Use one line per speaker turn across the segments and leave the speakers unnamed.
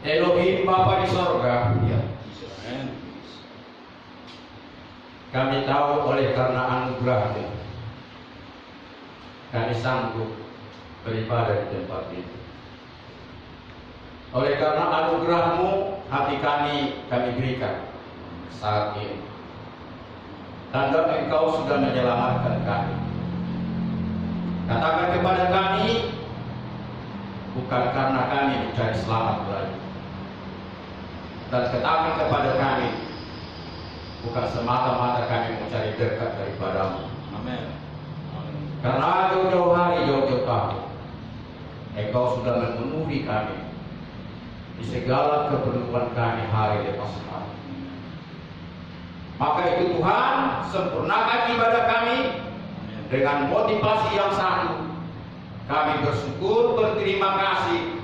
Elohim Bapa di sorga,
Ya.
kami tahu oleh karena anugerah-Mu, kami sanggup beribadah di tempat ini. Oleh karena anugerah-Mu, hati kami berikan saat ini. Tanda Engkau sudah menyelamatkan kami. Katakan kepada kami, bukan karena kami mencari selamat lagi. Dan katakan kepada kami, bukan semata-mata kami mencari dekat daripada-Mu.
Amin.
Karena jauh-jauh hari, jauh-jauh tahun, Engkau sudah memenuhi kami di segala keperluan kami hari lepas hari. Maka itu Tuhan, sempurnakan ibadah kami dengan motivasi yang satu. Kami bersyukur, berterima kasih,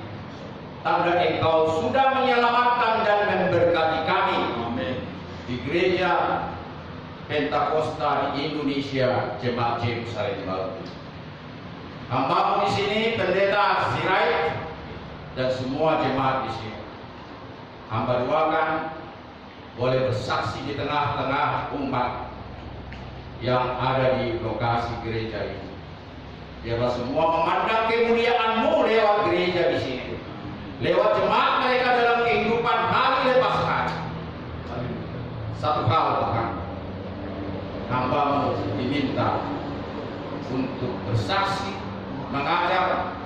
tanda Engkau sudah menyelamatkan dan memberkati kami.
Amin.
Di gereja Pentakosta di Indonesia, Jemaat Yerusalem Baru. Hamba-Mu di sini, Pendeta Sirait dan semua jemaat di sini. Hamba doakan boleh bersaksi di tengah-tengah umat yang ada di lokasi gereja ini. Biarlah semua memandang kemuliaan-Mu lewat gereja di sini, lewat jemaat mereka dalam kehidupan hari lepas hari. Satu hal bahkan, hamba-Mu diminta untuk bersaksi, mengajar,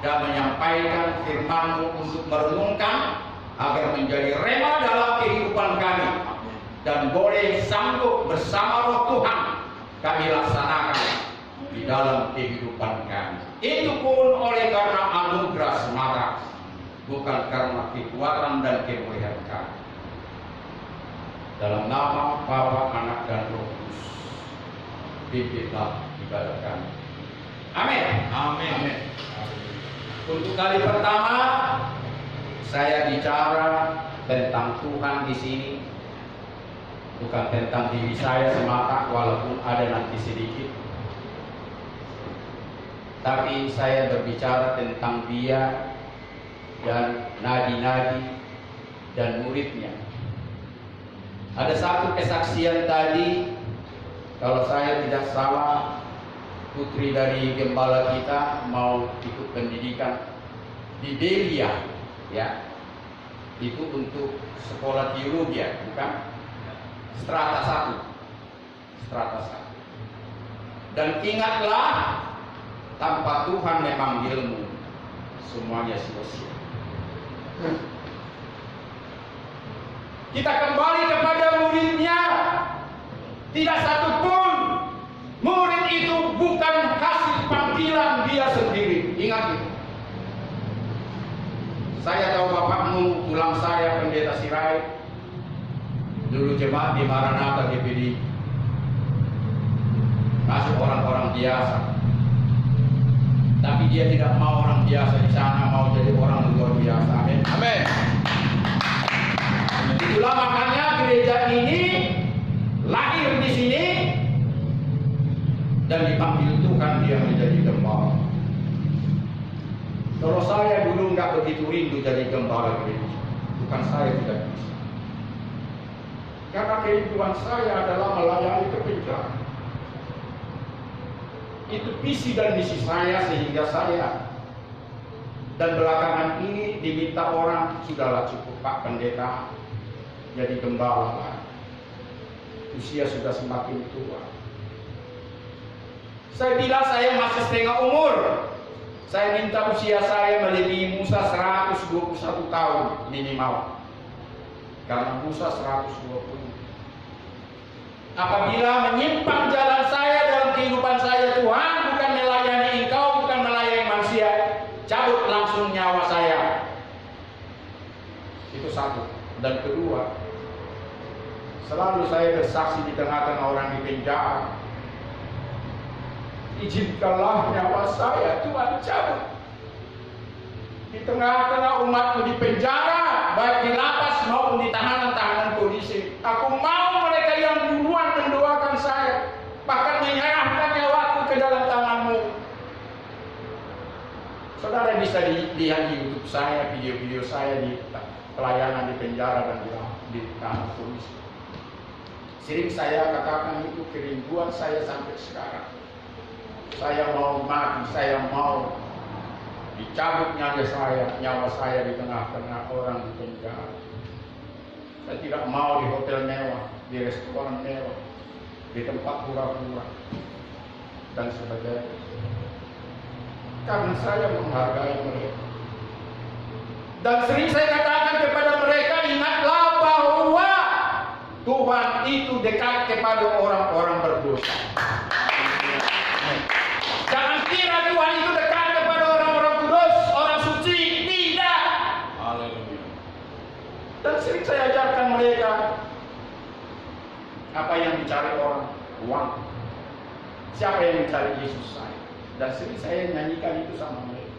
dan menyampaikan firman-Mu untuk merenungkan agar menjadi rema dalam kehidupan kami dan boleh sanggup bersama Roh Tuhan kami laksanakan di dalam kehidupan kami. Itu pun oleh karena anugerah semata, bukan karena kekuatan dan kemuliaan kami. Dalam nama Bapa, Anak, dan Roh Kudus, pimpinlah ibadah kami. Amin.
Amin.
Amin. Untuk kali pertama saya bicara tentang Tuhan di sini, bukan tentang diri saya semata, walaupun ada nanti sedikit. Tapi saya berbicara tentang Dia dan nadi-nadi dan muridnya. Ada satu kesaksian tadi, kalau saya tidak salah, putri dari gembala kita mau ikut pendidikan di Belgia, ya. Itu untuk sekolah teologi, bukan? Strata 1. Dan ingatlah, tanpa Tuhan memanggilmu, semuanya sia-sia. Kita kembali kepada muridnya. Tidak satu pun murid itu bukan hasil panggilan dia sendiri. Ingat itu. Saya tahu bapakmu, tulang saya Pendeta Sirait, dulu jemaat di Maranatha GPD. Masuk orang-orang biasa. Tapi dia tidak mau orang biasa di sana, mau jadi orang luar biasa. Amin. Amin. Itulah makanya gereja ini lahir di sini dan dipanggil Tuhan dia menjadi gembala. Kalau saya dulu nggak begitu rindu jadi gembala gereja, bukan saya tidak bisa. Karena kehidupan saya adalah melayani ke penjara. Itu visi dan misi saya, sehingga saya dan belakangan ini diminta orang, sudahlah cukup Pak Pendeta jadi gembala lah. Usia sudah semakin tua. Saya bilang saya masih setengah umur. Saya minta usia saya melebihi Musa 121 tahun minimal. Karena Musa 120. Apabila menyimpang jalan saya dalam kehidupan saya, Tuhan, bukan melayani Engkau, bukan melayani manusia, cabut langsung nyawa saya. Itu satu. Dan kedua, selalu saya bersaksi di tengah-tengah orang di penjara. Izinkanlah nyawa saya, Tuhan, cabut. Di tengah-tengah umatmu di penjara, baik di lapas maupun di tahanan-tahanan polisi. Aku mau mereka yang duluan mendoakan saya, bahkan menyerahkan nyawaku ke dalam tanganmu. Saudara bisa lihat di YouTube saya, video-video saya di pelayanan di penjara dan di tanah tulis. Sering saya katakan itu kerinduan saya sampai sekarang. Saya mau mati, saya mau dicabut nyawa saya di tengah-tengah orang di penjara. Saya tidak mau di hotel mewah, di restoran mewah, di tempat pura-pura dan sebagainya. Karena saya menghargai mereka. Dan sering saya katakan kepada mereka, ingatlah bahwa Tuhan itu dekat kepada orang-orang berdosa. Jangan kira Tuhan itu dekat kepada orang-orang kudus, orang suci. Tidak. Haleluya. Dan sering saya ajarkan mereka, apa yang dicari orang? Uang. Siapa yang mencari Yesus? Saya. Dan sering saya nyanyikan itu sama mereka.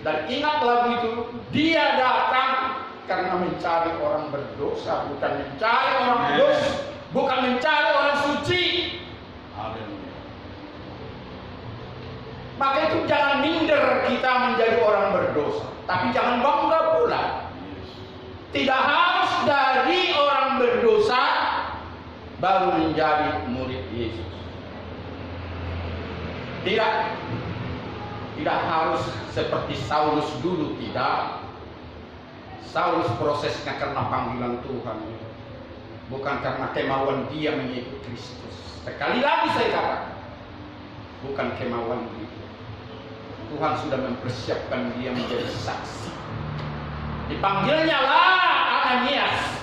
Dan ingat lagu itu, dia datang karena mencari orang berdosa, bukan mencari orang kudus, bukan mencari orang suci. Haleluya. Maka itu jangan minder kita menjadi orang berdosa, tapi jangan bangga pula. Tidak harus dari orang berdosa baru menjadi murid Yesus. Tidak harus seperti Saulus dulu, tidak. Saulus prosesnya karena panggilan Tuhan, bukan karena kemauan dia mengikut Kristus. Sekali lagi saya katakan, bukan kemauan dia. Tuhan sudah mempersiapkan dia menjadi saksi. Dipanggilnya lah Ananias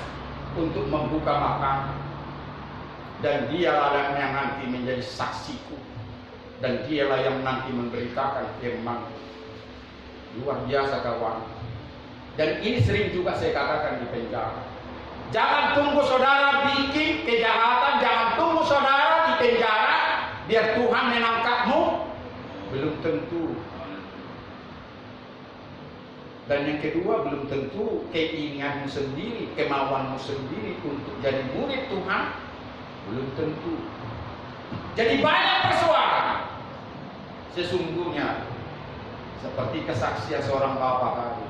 untuk membuka makam, dan dialah yang nanti menjadi saksiku, dan dialah yang nanti memberitakan firman. Luar biasa kawan. Dan ini sering juga saya katakan di penjara. Jangan tunggu saudara bikin kejahatan, jangan tunggu saudara di penjara biar Tuhan menangkapmu. Belum tentu. Dan yang kedua, belum tentu keinginanmu sendiri, kemauanmu sendiri untuk jadi murid Tuhan, belum tentu. Jadi banyak persoalan. Sesungguhnya seperti kesaksian seorang bapak tadi,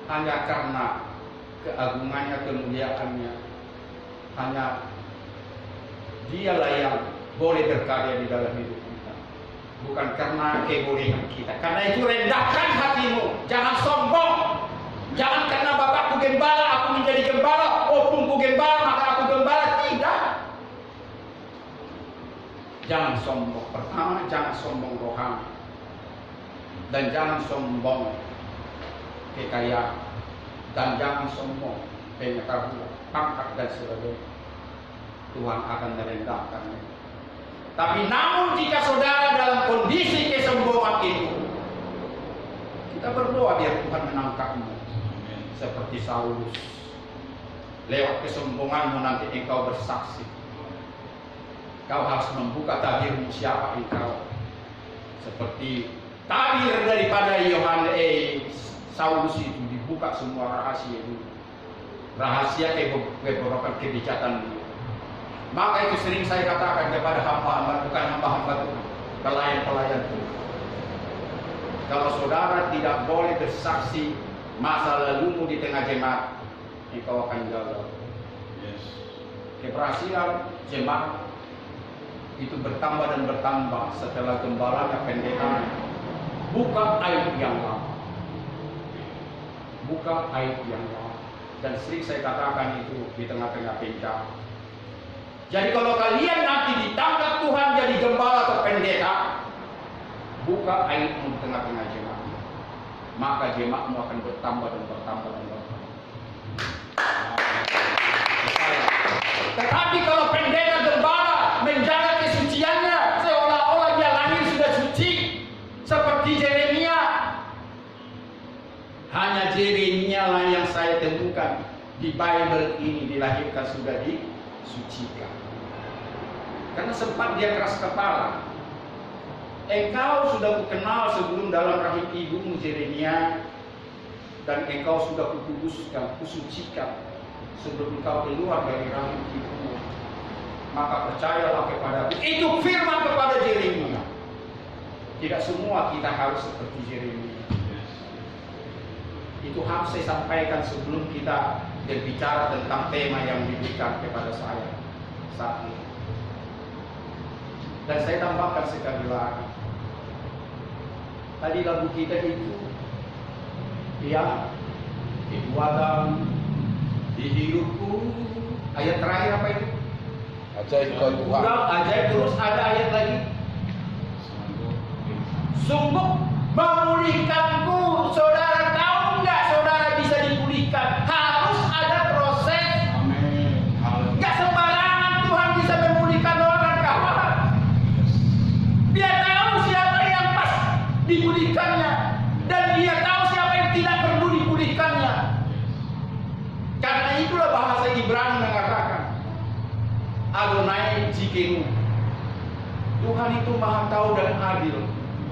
hanya karena keagungannya, kemuliaannya, hanya dialah yang boleh berkarya di dalam hidup kita, bukan karena kebolehan kita. Karena itu rendahkan hatimu, jangan sombong. Jangan karena bapakku gembala aku menjadi gembala, opungku gembala maka aku gembala. Tidak. Jangan sombong. Pertama, jangan sombong rohani, dan jangan sombong kekayaan, dan jangan sombong pengetahuan, pangkat dan sebagainya. Tuhan akan merendahkan. Tapi namun jika saudara dalam kondisi kesombongan itu, kita berdoa biar Tuhan menangkapmu. Seperti Saulus, lewat kesombonganmu nanti engkau bersaksi. Kau harus membuka tabirmu siapa engkau. Seperti tabir daripada Saulus itu dibuka semua rahasia itu. Rahasia beberapa kebijatan dia. Maka itu sering saya katakan kepada hamba-hamba, bukan hamba-hamba Tuhan, pelayan-pelayan Tuhan. Kalau saudara tidak boleh bersaksi masa lalumu di tengah jemaat, engkau akan gagal. Keberhasilan jemaat itu bertambah dan bertambah setelah gembalanya pendeta buka aib yang lama. Buka aib yang lama. Dan sering saya katakan itu di tengah-tengah penjara. Jadi kalau kalian nanti ditangkap Tuhan jadi gembala atau pendeta, buka aibmu di tengah-tengah jemaat, maka jemaatmu akan bertambah dan bertambah dan bertambah. Tetapi kalau pendeta gembala menjaga kesuciannya seolah-olah dia lahir sudah suci, seperti Yeremia. Hanya Yeremia lah yang saya temukan di Bible ini dilahirkan sudah disucikan. Karena sempat dia keras kepala. Engkau sudah kukenal sebelum dalam rahim ibumu Yeremia, dan engkau sudah kukuduskan, kusucikan sebelum engkau keluar dari rahim ibumu. Maka percayalah kepadaku. Itu firman kepada Yeremia.
Tidak semua kita harus seperti Yeremia. Itu harus saya sampaikan sebelum kita berbicara tentang tema yang diberikan kepada saya saat ini. Dan saya tambahkan sekali lagi, tadi lagu kita itu, ya, kekuatan di hidupku. Ayat terakhir apa itu?
Ajaib kau Tuhan.
Ajaib, terus ada ayat lagi. Sungguh memulihkanku. Saudara tahu nggak saudara bisa dipulihkan? Harus ada proses.
Amin.
Nggak sembarangan Tuhan bisa memulihkan orang, kawan. Dia tahu siapa yang pas dipulihkannya, dan dia tahu siapa yang tidak perlu dipulihkannya. Karena itulah bahasa Ibrani mengatakan, Adonai Jikenu. Tuhan itu maha tahu dan adil.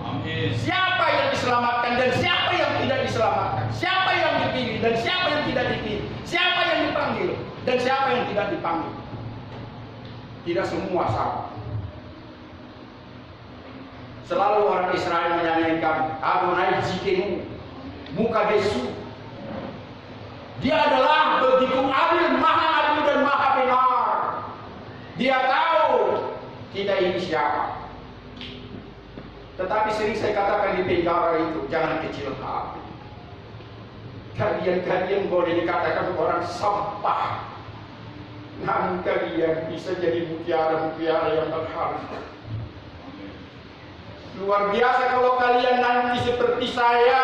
Amin.
Siapa yang diselamatkan dan siapa yang tidak diselamatkan, siapa yang dipilih dan siapa yang tidak dipilih, siapa yang dipanggil dan siapa yang tidak dipanggil. Tidak semua sama. Selalu orang Israel menyanyikan Adonai Jikenu, muka Yesus. Dia adalah begitu adil, maha adil dan maha benar. Dia tahu kita ini siapa. Tetapi sering saya katakan di penjara itu, jangan kecil hati. Kalian boleh dikatakan orang sampah, namun kalian bisa jadi mutiara-mutiara yang berharga. Luar biasa kalau kalian nanti seperti saya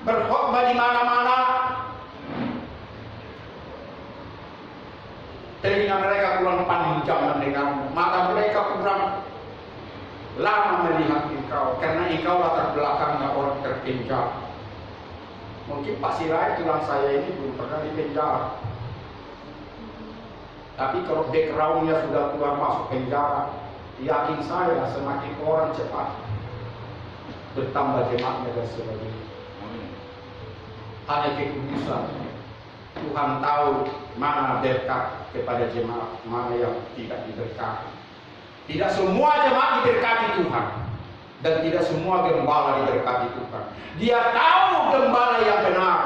berkhotbah di mana-mana, telinga mereka kurang panjang mendengar, mata mereka kurang lama melihat engkau, karena engkau latar belakangnya orang terpenjara. Mungkin Pak Sirai tulang saya ini belum pernah dipenjara, tapi kalau backgroundnya sudah keluar masuk penjara, yakin saya semakin orang cepat bertambah jemaatnya dan sebagainya. Hanya kekudusan. Tuhan tahu mana berkat kepada jemaat, mana yang tidak diberkati. Tidak semua jemaat diberkati Tuhan, dan tidak semua gembala diberkati Tuhan. Dia tahu gembala yang benar,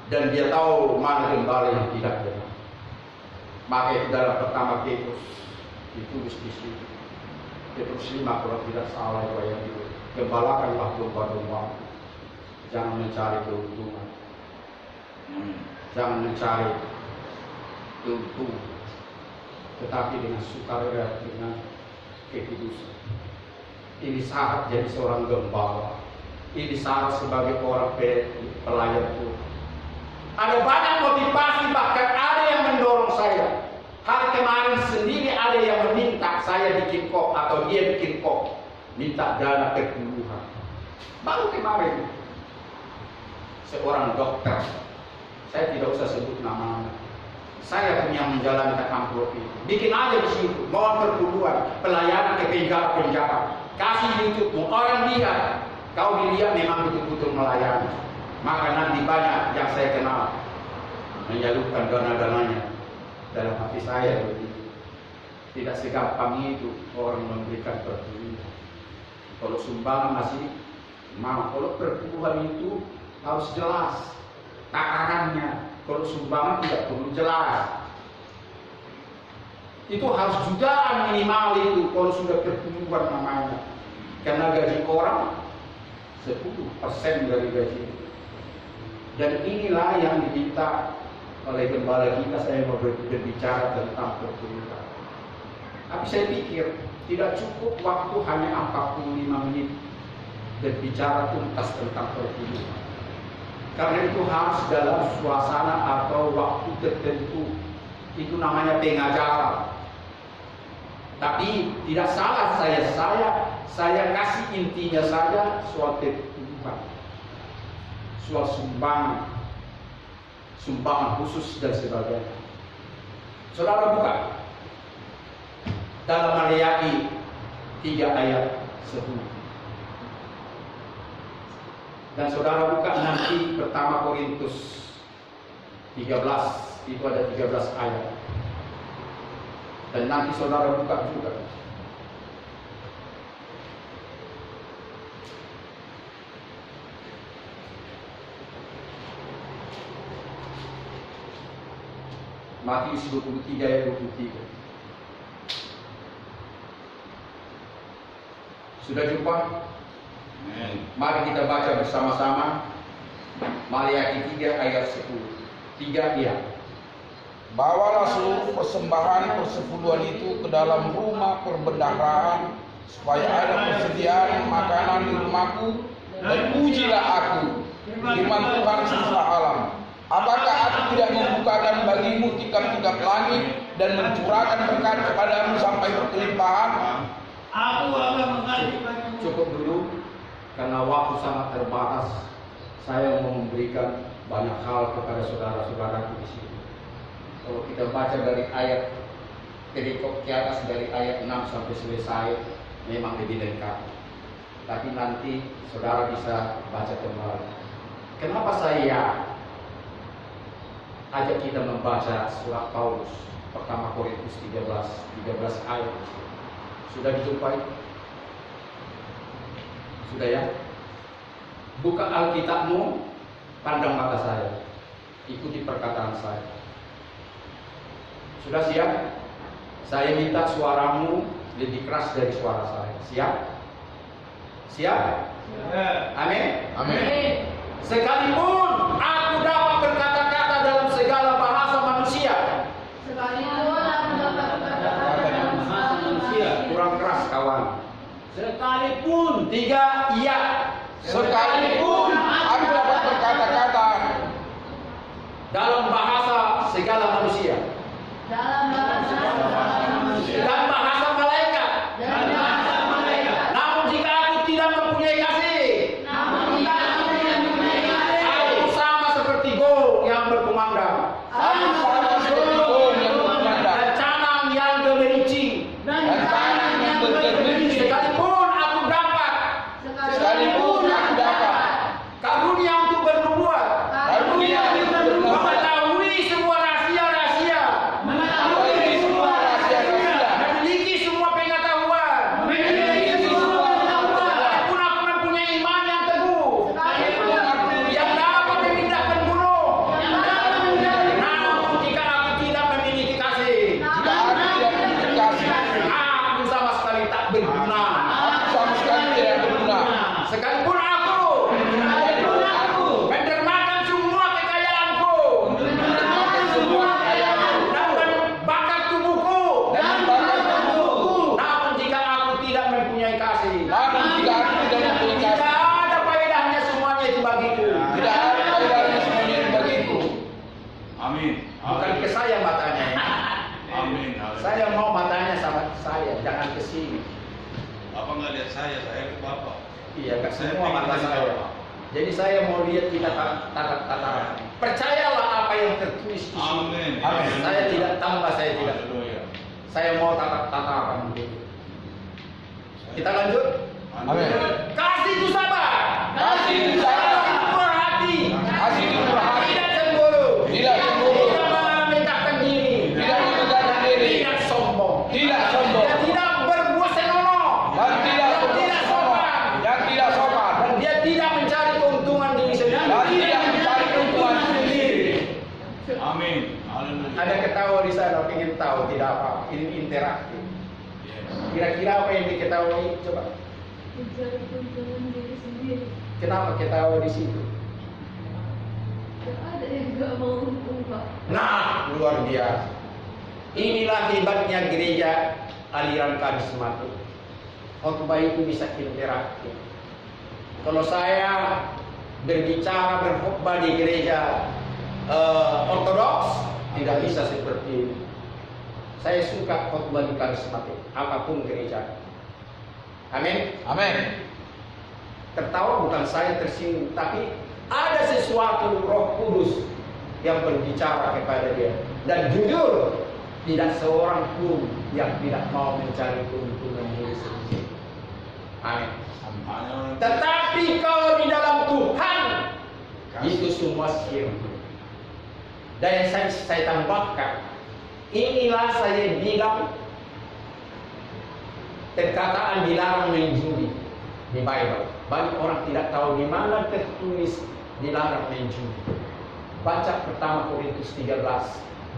dan dia tahu mana gembala yang tidak benar. Maka itu dalam pertama Petrus ditulis di sini, Petrus 5 kalau tidak salah yang itu, gembalakanlah domba-domba, jangan mencari keuntungan, jangan mencari keuntungan, tetapi dengan sukarela, dengan kekudusan. Ini syarat jadi seorang gembala. Ini syarat sebagai orang pelayan Tuhan. Ada banyak motivasi, bahkan ada yang mendorong saya. Hari kemarin sendiri ada yang meminta saya bikin kop atau dia bikin kop, minta dana perpuluhan. Baru kemarin seorang dokter, saya tidak usah sebut namanya, saya punya menjalankan amplop itu. Bikin aja di situ, mohon perpuluhan, pelayanan ke penjara-penjara. Kasih YouTube, orang lihat, kau dilihat memang betul-betul melayani. Maka nanti banyak yang saya kenal menyalurkan dana-dananya. Dalam hati saya begitu. Tidak segampang itu orang memberikan perpuluhan. Kalau sumbangan masih mau, kalau perpuluhan itu harus jelas takarannya. Kalau sumbangan tidak perlu jelas. Itu harus jutaan minimal itu kalau sudah perpuluhan namanya. Karena gaji orang 10% dari gaji itu. Dan inilah yang diminta oleh gembala kita. Saya mau berbicara tentang perpuluhan. Tapi saya pikir tidak cukup waktu hanya 45 menit berbicara tuntas tentang perpuluhan. Karena itu harus dalam suasana atau waktu tertentu. Itu namanya pengajaran. Tapi tidak salah saya kasih intinya saja soal perpuluhan, soal sumbangan khusus dan sebagainya. Saudara buka dalam Maleakhi 3 ayat 10. Dan saudara buka nanti pertama Korintus 13, itu ada 13 ayat. Dan nanti saudara buka juga Matius 23 ayat 23. Sudah jumpa? Mari kita baca bersama-sama Maliaki 3 ayat 10. 3 dia.
Bawalah seluruh persembahan persepuluhan itu ke dalam rumah perbendaharaan, supaya ada persediaan makanan di rumahku, dan ujilah aku, firman Tuhan semesta alam. Apakah aku tidak membukakan bagimu tikar-tikar langit dan mencurahkan berkat kepadamu sampai berkelimpahan?
Aku akan mengasihi bagimu.
Cukup dulu, karena waktu sangat terbatas. Saya mau memberikan banyak hal kepada saudara-saudaraku di sini. Kalau kita baca dari ayat perikop ke atas, dari ayat 6 sampai selesai, memang lebih lengkap. Tapi nanti saudara bisa baca kembali. Kenapa saya ajak kita membaca surat Paulus pertama Korintus 13 ayat? Sudah dijumpai? Sudah ya? Buka Alkitabmu, pandang mata saya, ikuti perkataan saya. Sudah siap? Saya minta suaramu lebih keras dari suara saya. Siap? Siap? Amin?
Amin.
Sekalipun aku dapat berkata-kata dalam segala bahasa manusia.
Sekalipun aku dapat berkata-kata dalam bahasa manusia.
Kurang keras kawan.
Sekalipun
3 iya.
Sekalipun aku dapat berkata-kata
dalam bahasa segala manusia
dalam bahasa manusia
dan bahasa malaikat,
dan bahasa malaikat.
namun jika aku tidak mempunyai kasih,
Namun jika aku tidak mempunyai kasih,
aku sama seperti gol yang berkumandang
aku sama seperti bom yang berkumandang
dan canang yang gemerincing.
dan
dan tangan yang bergerincing.
Sekalipun aku dapat
Sekalipun aku dapat
karunia untuk bernubuat,
karunia untuk bernubuat,
mengetahui semua rahasia-rahasia,
mengetahui semua rahasia-rahasia,
memiliki semua pengetahuan,
memiliki semua pengetahuan,
sekalipun aku mempunyai iman yang teguh, yang dapat memindahkan gunung, namun jika aku tidak memiliki kasih,
jika aku tidak memiliki kasih,
aku sama sekali tak berguna.
aku sama sekali tidak berguna.
Sekalipun aku mendermakan semua kekayaanku
Memakai semua kekayaanku
dan membakar tubuhku,
dan membakar tubuhku,
namun jika aku tidak mempunyai kasih,
namun jika aku tidak mempunyai
tidak
kasih,
ada faedahnya semuanya itu bagiku.
tidak ada faedahnya semuanya itu bagiku.
Amin.
Bukan ke saya matanya ya.
Amin.
Saya mau matanya sama saya, jangan ke sini.
Bapak nggak lihat saya ke Bapak.
Iya, ke
Saya
semua
pengen
mata
lihat
saya.
Bapak.
Jadi saya mau lihat kita tatapan. Percayalah apa yang tertulis di sini.
Amin.
Amin.
Saya tidak tambah, saya tidak.
Haleluya.
Saya mau tatapan begitu. Kita lanjut.
Amin.
Kasih itu sabar.
Kasih itu sabar.
Kasih itu berhati.
Kasih itu berhati.
Tidak cemburu.
Tidak cemburu.
Tidak memegahkan diri.
Tidak memegahkan diri.
Tidak sombong.
Tidak sombong.
Dan tidak berbuat senonoh.
Dan tidak
Dan tidak sopan.
dan tidak sopan,
Dan dia tidak mencari keuntungan diri sendiri.
dan tidak mencari keuntungan sendiri.
Amin. Haleluya.
Ada ketawa di sana, ingin tahu tidak apa. Ini interaktif.
Yes.
Kira-kira apa yang diketahui? Coba.
mencari keuntungan diri sendiri.
Kenapa ketawa di situ?
Gak ada yang gak mau untung, Pak.
Nah, luar biasa. Inilah hebatnya gereja aliran karismatik. Khotbah itu bisa interaktif. Kalau saya berbicara berkhotbah di gereja ortodoks, tidak bisa seperti ini. Saya suka khotbah di karismatik, apapun gereja. Amin.
Amin.
Tertawa bukan saya tersinggung, tapi ada sesuatu Roh Kudus yang berbicara kepada dia. Dan jujur, tidak seorang pun yang tidak mau mencari keuntungan diri sendiri. Amin.
Hanya
Tetapi kalau di dalam Tuhan, itu semua sirna. Dan saya tambahkan, inilah saya bilang perkataan dilarang menjudi di Bible. Banyak orang tidak tahu di mana tertulis dilarang menjudi. Baca pertama Korintus 13,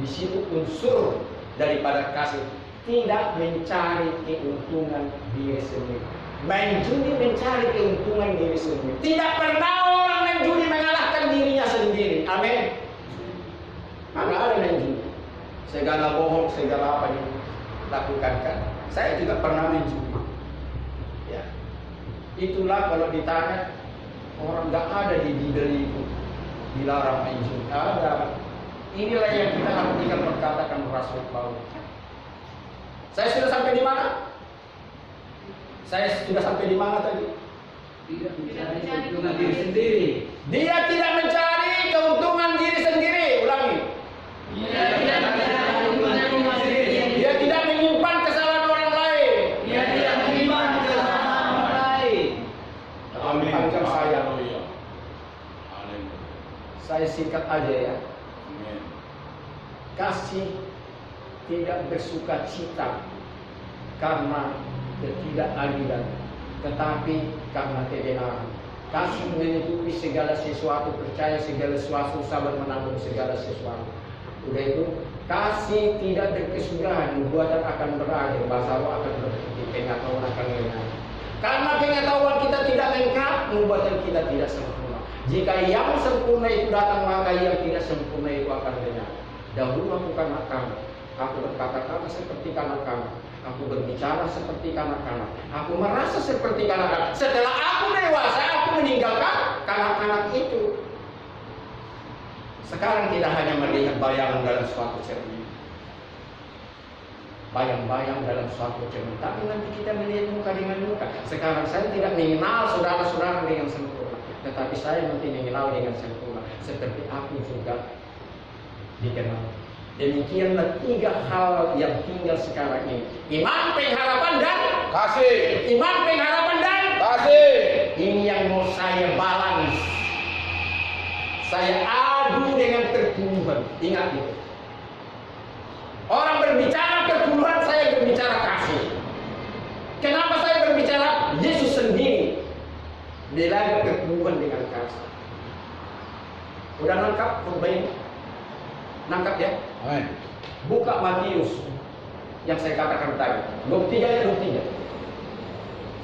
Di situ unsur daripada kasih, tidak mencari keuntungan diri sendiri. Main judi mencari keuntungan diri sendiri. Tidak pernah orang main judi mengalahkan dirinya sendiri. Amin. Mana ada main judi? Segala bohong, segala apa yang dilakukan kan? Saya juga pernah main judi. Ya. Itulah kalau ditanya, orang nggak ada di Bibel itu dilarang main judi. Ada. Inilah yang kita artikan perkataan Rasul Paulus. Saya sudah sampai di mana? Saya sudah sampai di mana tadi?
Tidak mencari keuntungan diri sendiri.
Dia tidak mencari keuntungan diri sendiri. Ulangi.
Dia tidak mencari keuntungan diri sendiri.
Dia tidak menyimpan kesalahan orang lain.
Dia tidak menyimpan kesalahan orang lain.
Amin.
Panjang saya.
Haleluya. Haleluya.
Saya singkat aja ya.
Amin.
Kasih tidak bersuka cita karena ketidakadilan, tetapi karena kebenaran. Kasih menutupi segala sesuatu, percaya segala sesuatu, sabar menanggung segala sesuatu. Udah itu, kasih tidak berkesudahan, nubuatan akan berakhir, bahasa roh akan berhenti, pengetahuan akan lenyap. Karena pengetahuan kita tidak lengkap, nubuatan kita tidak sempurna. Jika yang sempurna itu datang, maka yang tidak sempurna itu akan lenyap. Dahulu aku kanak-kanak, aku berkata-kata seperti kanak-kanak, aku berbicara seperti kanak-kanak, aku merasa seperti kanak-kanak. Setelah aku dewasa, aku meninggalkan kanak-kanak itu. Sekarang kita hanya melihat bayangan dalam suatu cermin, bayang-bayang dalam suatu cermin, tapi nanti kita melihat muka dengan muka. Sekarang saya tidak mengenal saudara-saudara dengan sempurna, tetapi saya nanti mengenal dengan sempurna, seperti aku juga dikenal. Demikianlah 3 hal yang tinggal sekarang ini: iman, pengharapan, dan
Kasih.
iman, pengharapan, dan
Kasih.
ini yang mau saya balance. Saya adu dengan pertumbuhan. Ingat itu. Orang berbicara pertumbuhan, saya berbicara kasih. Kenapa saya berbicara? Yesus sendiri belaga pertumbuhan dengan kasih. Udah nangkap khotbah ini? Nangkap ya?
Amin.
Buka Matius yang saya katakan tadi. 23 ya, 23.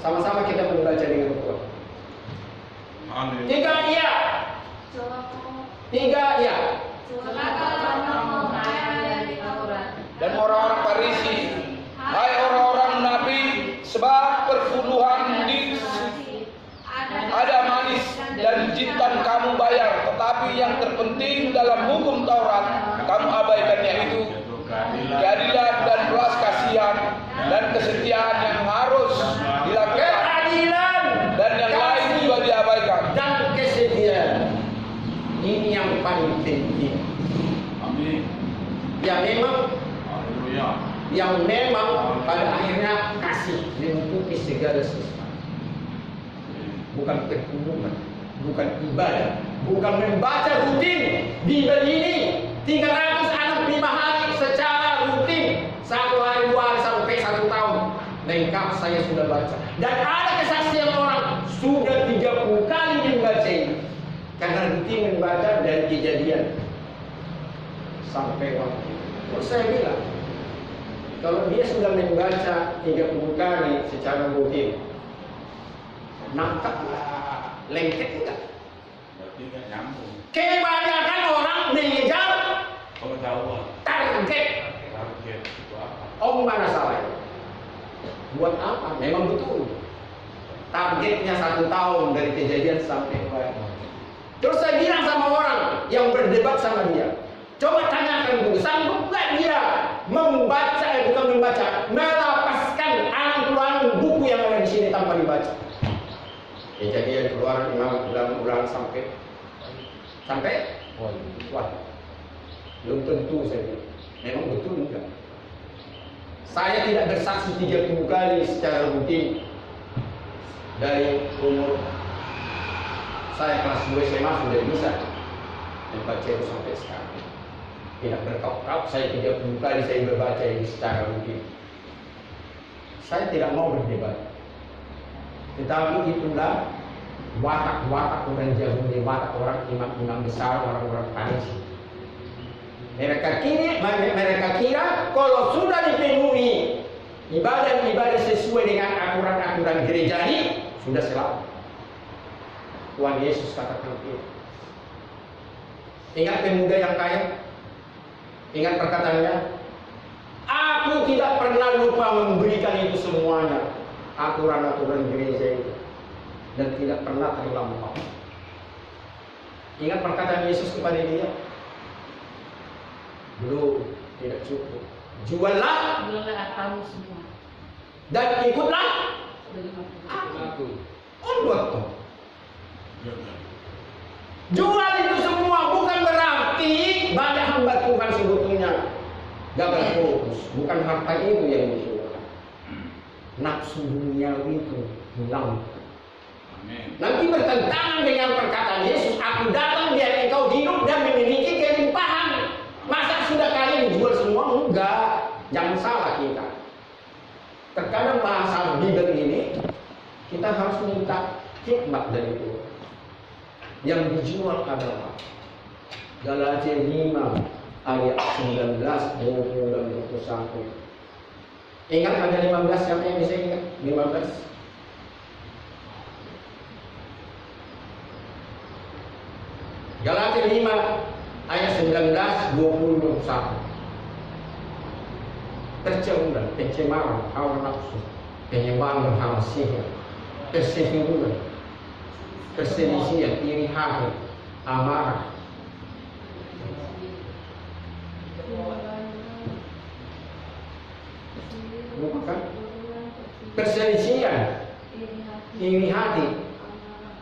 Sama-sama kita membaca dengan kuat.
Amin.
3 iya. 3 iya.
Dan orang-orang Farisi, hai orang-orang Nabi, sebab perpuluhan di ada manis dan jintan kamu bayar, tetapi yang terpenting dalam hukum Taurat kamu abaikannya, itu keadilan dan belas kasihan dan kesetiaan yang harus dilakukan,
Keadilan
dan yang lain juga diabaikan.
dan kesetiaan. Ini yang paling penting.
Amin.
Yang memang pada akhirnya kasih menutupi segala sesuatu. Bukan pertumbuhan, bukan ibadah, bukan membaca rutin Bibel ini 365 hari secara rutin, 1 hari 2 hari sampai 1 tahun lengkap saya sudah baca. Dan ada kesaksian orang sudah 30 kali membaca ini karena rutin membaca dari Kejadian sampai waktu. Terus saya bilang, kalau dia sudah membaca 30 kali secara rutin, nangkap lengket enggak?
Berarti nggak nyambung.
Kebanyakan orang mengejar
Pengetahuan.
target.
Target itu apa?
Oh, mana salahnya? Buat apa? Memang betul. Targetnya 1 tahun dari Kejadian sampai Wahyu. Terus saya bilang sama orang yang berdebat sama dia, coba tanyakan dulu, sanggup nggak dia membaca, bukan membaca, melepaskan alang-alang buku yang ada di sini tanpa dibaca? Kejadian, Keluaran, ulang sampai wah, belum tentu saya bilang. Memang betul enggak? Saya tidak bersaksi 30 kali secara rutin dari umur saya kelas 2 SMA sudah bisa membaca itu sampai sekarang. Tidak berkau-kau, saya 30 kali saya membaca ini secara rutin. Saya tidak mau berdebat. Tetapi itulah watak-watak orang Yahudi, watak orang imam-imam besar, orang-orang Farisi. Mereka kira kalau sudah dipenuhi ibadah-ibadah sesuai dengan aturan-aturan gereja ini, sudah selamat. Tuhan Yesus katakan itu. Ingat pemuda yang kaya? Ingat perkataannya? Aku tidak pernah lupa memberikan itu semuanya, aturan-aturan gereja itu, dan tidak pernah terlampau. Ingat perkataan Yesus kepada dia? Belum, tidak cukup. Juallah
kamu semua
dan ikutlah aku. Betul. Jual itu semua bukan berarti banyak hamba Tuhan sebetulnya gagal fokus. Bukan harta itu yang dijual. Nafsu duniawi itu hilang. Nanti bertentangan dengan perkataan Yesus, aku datang biar engkau hidup dan memiliki kelimpahan. Masa sudah kaya dijual semua? Enggak. Jangan salah kita. Terkadang bahasa Bible ini kita harus minta hikmat dari Tuhan. Yang dijual adalah Galatia 5 ayat 19, 20 dan 21. Ingat ada 15, siapa yang bisa ingat? 15. Galatia 5 ayat 19, 20, 21. Tercemburuan, pencemaran, hawa nafsu, penyembahan berhala sihir, perseteruan, perselisihan, iri hati, amarah, bukan? Perselisihan, iri hati,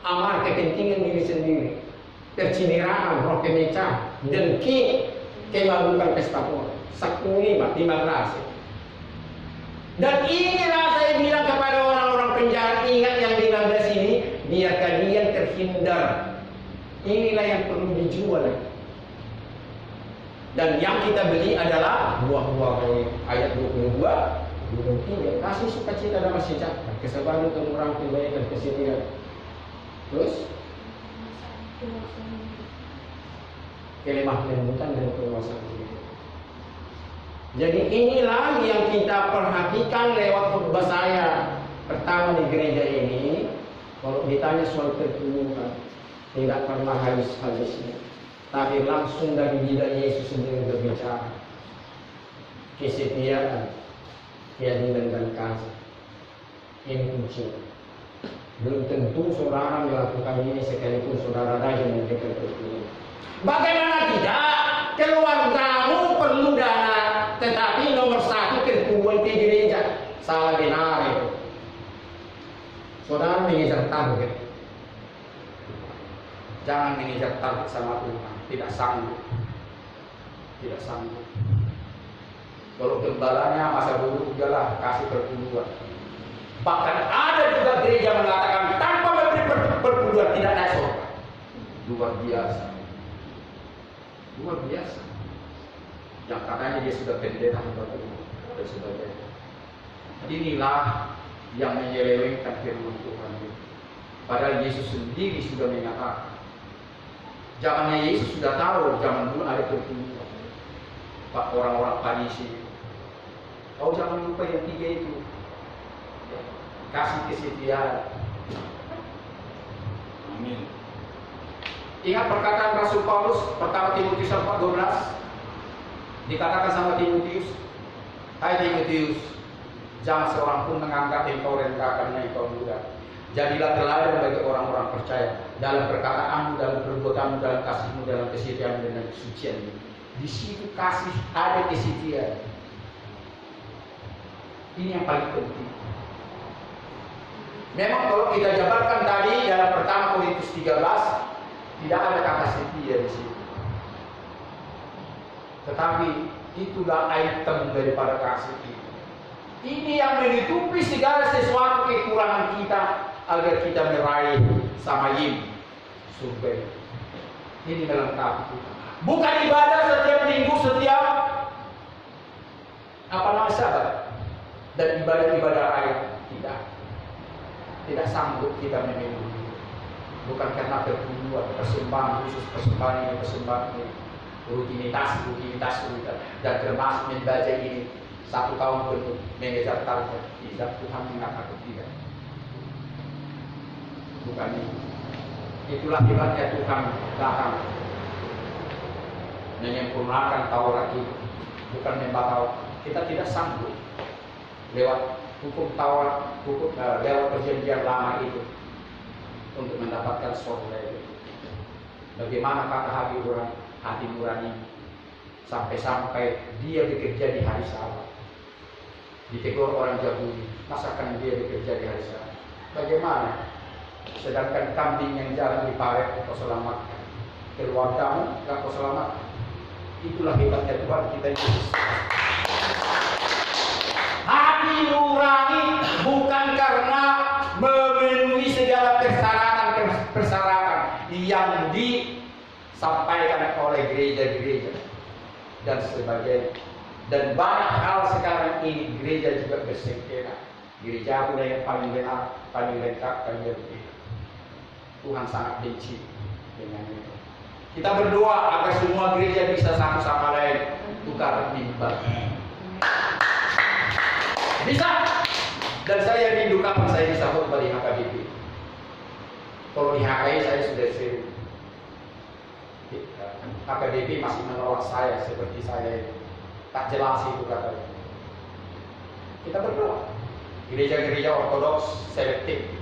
amarah, kepentingan diri sendiri, percinderaan, roh kemeca, dengki, kemabungan pesta pora. 15. Dan inilah saya bilang kepada orang-orang penjahat, ingat yang 15 ini, biar kalian terhindar. Inilah yang perlu dijual. Dan yang kita beli adalah buah-buah ayat 22, 23. Kasih sukacita damai sejahtera, kesabaran, kemurahan, kebaikan, kesetiaan. Terus kelemah lembutan dan kekuasaan. Jadi inilah yang kita perhatikan lewat khotbah saya pertama di gereja ini. Kalau ditanya soal pertumbuhan, tidak pernah habis-habisnya, tapi langsung dari lidah Yesus sendiri berbicara. Kesetiaan, keadilan dan kasih. Ini kunci. Belum tentu saudara melakukan ini sekalipun saudara rajin memberikan pertumbuhan. Bagaimana tidak? Keluargamu perlu dana, tetapi nomor 1 pertumbuhan ke gereja. Salah benar itu. Saudara mengejar target. Jangan mengejar target sama Tuhan. Tidak sanggup. Tidak sanggup. Kalau gembalanya masa dulu udahlah kasih pertumbuhan. Bahkan ada juga gereja mengatakan tanpa memberi pertumbuhan tidak naik surga. Luar biasa. Luar biasa. Yang katanya dia sudah pendeta dan sebagainya. Inilah yang menyelewengkan firman Tuhan. Padahal Yesus sendiri sudah mengatakan. Zamannya Yesus sudah tahu, zaman dulu ada pertumbuhan. Pak orang-orang Farisi. Oh jangan lupa yang 3 itu. Kasih kesetiaan. Amin. Ingat perkataan Rasul Paulus pertama Timotius 4:12. Dikatakan sama Timotius, hai Timotius, jangan seorang pun menganggap engkau rendah karena engkau muda. Jadilah teladan bagi orang-orang percaya dalam perkataanmu, dalam perbuatanmu, dalam kasihmu, dalam kesetiaanmu dan kesucianmu. Di situ kasih ada kesetiaan. Ini yang paling penting. Memang kalau kita jabarkan tadi dalam pertama Korintus 13, tidak ada kata setia di situ. Tetapi itulah item daripada kasih kita. Ini yang menutupi segala sesuatu kekurangan kita agar kita meraih samayim surga. Ini melengkapi kita. Bukan ibadah setiap minggu, setiap sabat dan ibadah-ibadah lain. Tidak sanggup kita memenuhi. Bukan karena pertumbuhan, persembahan khusus, persembahan ini. rutinitas, dan termasuk membaca ini 1 tahun penuh mengejar target. Tidak, Tuhan mengatakan tidak. Bukan itu. Itulah hebatnya Tuhan datang menyempurnakan Taurat itu, bukan membatalkan. Kita tidak sanggup lewat hukum Taurat, lewat perjanjian lama itu untuk mendapatkan surga itu. Bagaimana kata hati nurani sampai-sampai dia bekerja di hari Sabat, ditegur orang Yahudi, masakan dia bekerja di hari Sabat? Bagaimana? Sedangkan kambing yang jalan di paret kau selamatkan, keluargamu gak kau selamatkan. Itulah hebatnya Tuhan kita itu. Hati nurani bukan karena memenuhi segala persyaratan yang disampaikan oleh gereja-gereja dan sebagainya. Dan banyak hal sekarang ini gereja juga bersengketa. Gereja aku yang paling benar, paling lengkap, paling berbeda. Tuhan sangat benci dengan itu. Kita berdoa agar semua gereja bisa satu sama lain tukar mimbar. Bisa. Dan saya rindu kapan saya bisa khotbah di HKBP. Kalau di HKI saya sudah sering. HKBP masih menolak saya seperti saya itu. Tak jelas itu katanya. Kita berdoa. Gereja-gereja ortodoks selektif.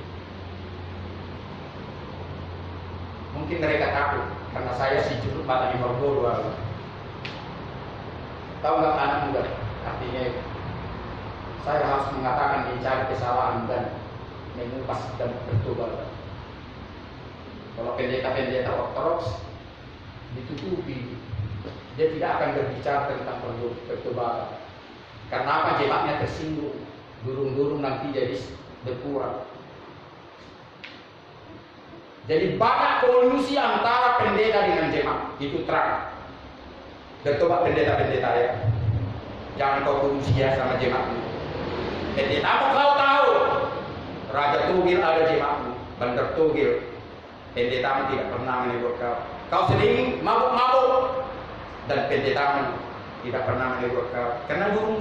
Mungkin mereka takut karena saya si jurut mata di Morgodo. Tahu nggak anak muda? Artinya saya harus mengatakan mencari kesalahan dan mengupas dan bertobat. Kalau pendeta-pendeta ortodoks ditutupi, dia tidak akan berbicara tentang pertobatan. Karena apa? Jemaatnya tersinggung, durung-durung nanti jadi berkurang. Jadi banyak kolusi antara pendeta dengan jemaat, itu terang. Bertobat pendeta-pendeta ya. Jangan kau kolusi ya sama jemaatmu. Pendetamu kau tahu, Raja Tugil ada jemaatmu, Bandar Tugil. Pendetamu tidak pernah menegur kau. Kau sering mabuk-mabuk dan pendetamu tidak pernah menegur kau. Karena burung